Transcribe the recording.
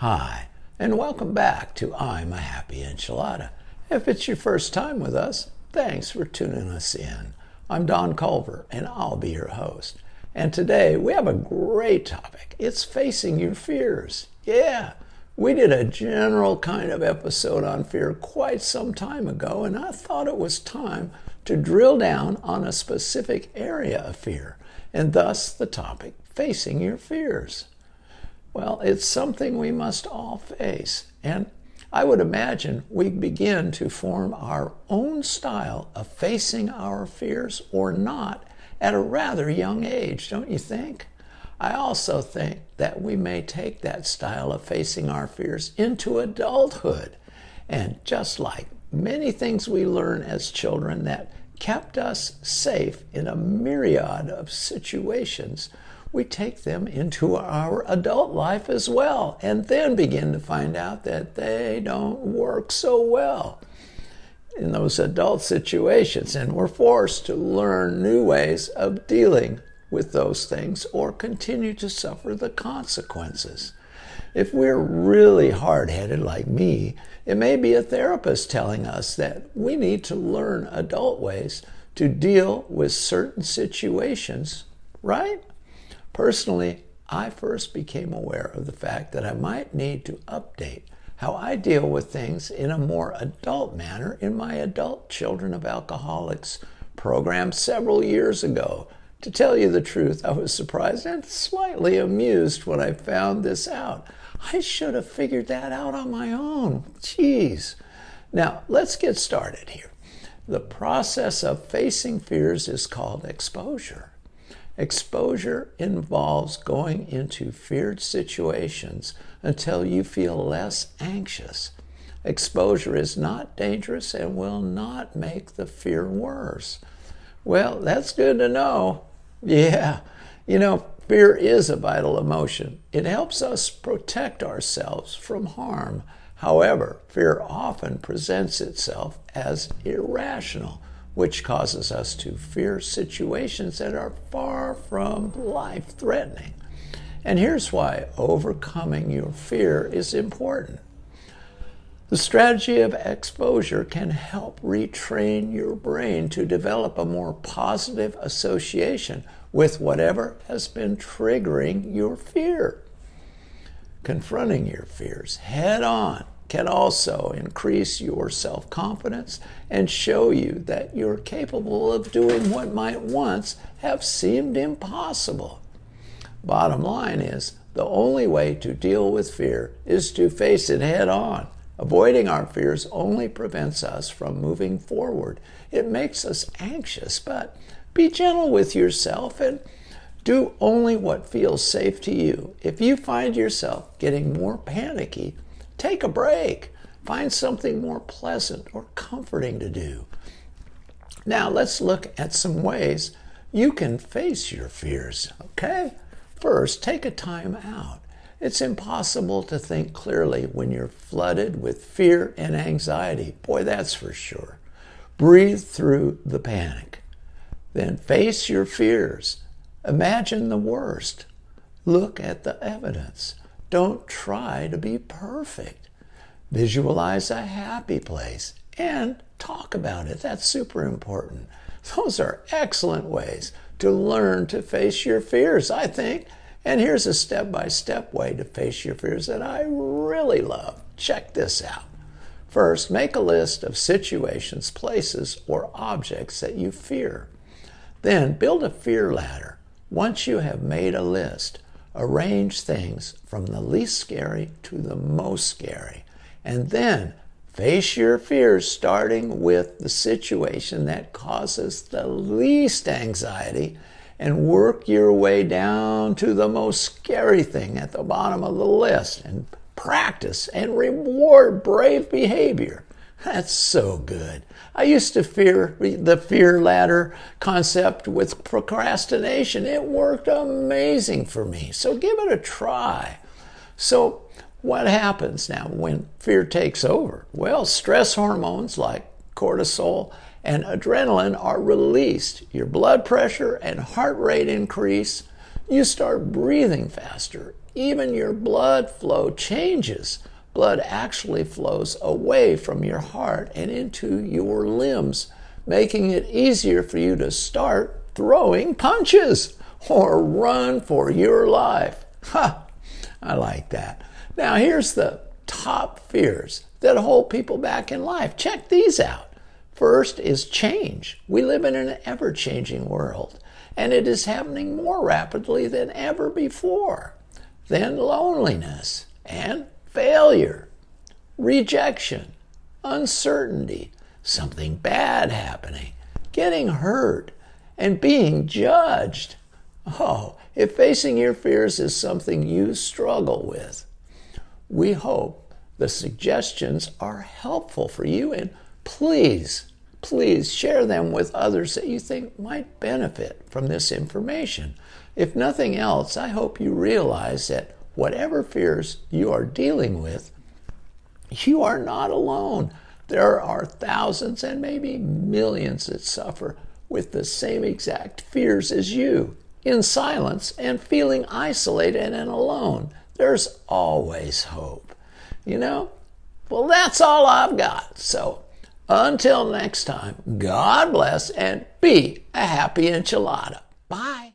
Hi, and welcome back to I'm a Happy Enchilada. If it's your first time with us, thanks for tuning us in. I'm Don Culver, and I'll be your host. And today we have a great topic. It's facing your fears. Yeah, we did a general kind of episode on fear quite some time ago, and I thought it was time to drill down on a specific area of fear, and thus the topic, facing your fears. Well, it's something we must all face, and I would imagine we begin to form our own style of facing our fears or not at a rather young age, don't you think? I also think that we may take that style of facing our fears into adulthood, and just like many things we learn as children that kept us safe in a myriad of situations, we take them into our adult life as well, and then begin to find out that they don't work so well in those adult situations, and we're forced to learn new ways of dealing with those things or continue to suffer the consequences. If we're really hard-headed like me, it may be a therapist telling us that we need to learn adult ways to deal with certain situations, right? Personally, I first became aware of the fact that I might need to update how I deal with things in a more adult manner in my Adult Children of Alcoholics program several years ago. To tell you the truth, I was surprised and slightly amused when I found this out. I should have figured that out on my own. Jeez. Now, let's get started here. The process of facing fears is called exposure. Exposure involves going into feared situations until you feel less anxious. Exposure is not dangerous and will not make the fear worse. Well, that's good to know. Yeah, fear is a vital emotion. It helps us protect ourselves from harm. However, fear often presents itself as irrational, which causes us to fear situations that are far from life-threatening. And here's why overcoming your fear is important. The strategy of exposure can help retrain your brain to develop a more positive association with whatever has been triggering your fear. Confronting your fears head on can also increase your self-confidence and show you that you're capable of doing what might once have seemed impossible. Bottom line is, the only way to deal with fear is to face it head on. Avoiding our fears only prevents us from moving forward. It makes us anxious, but be gentle with yourself and do only what feels safe to you. If you find yourself getting more panicky, take a break. Find something more pleasant or comforting to do. Now let's look at some ways you can face your fears, okay? First, take a time out. It's impossible to think clearly when you're flooded with fear and anxiety. Boy, that's for sure. Breathe through the panic. Then face your fears. Imagine the worst. Look at the evidence. Don't try to be perfect. Visualize a happy place and talk about it. That's super important. Those are excellent ways to learn to face your fears, I think. And here's a step-by-step way to face your fears that I really love. Check this out. First, make a list of situations, places, or objects that you fear. Then build a fear ladder. Once you have made a list, arrange things from the least scary to the most scary. And then face your fears, starting with the situation that causes the least anxiety, and work your way down to the most scary thing at the bottom of the list. And practice and reward brave behavior. That's so good. I used to fear the fear ladder concept with procrastination. It worked amazing for me. So give it a try. So what happens now when fear takes over? Well, stress hormones like cortisol and adrenaline are released. Your blood pressure and heart rate increase. You start breathing faster even your blood flow changes. Blood actually flows away from your heart and into your limbs, making it easier for you to start throwing punches or run for your life. Ha! I like that. Now here's the top fears that hold people back in life. Check these out. First is change. We live in an ever-changing world, and it is happening more rapidly than ever before. Then loneliness and failure, rejection, uncertainty, something bad happening, getting hurt, and being judged. Oh, if facing your fears is something you struggle with, we hope the suggestions are helpful for you, and please share them with others that you think might benefit from this information. If nothing else, I hope you realize that whatever fears you are dealing with, you are not alone. There are thousands and maybe millions that suffer with the same exact fears as you, in silence and feeling isolated and alone. There's always hope. Well, that's all I've got. So until next time, God bless and be a happy enchilada. Bye.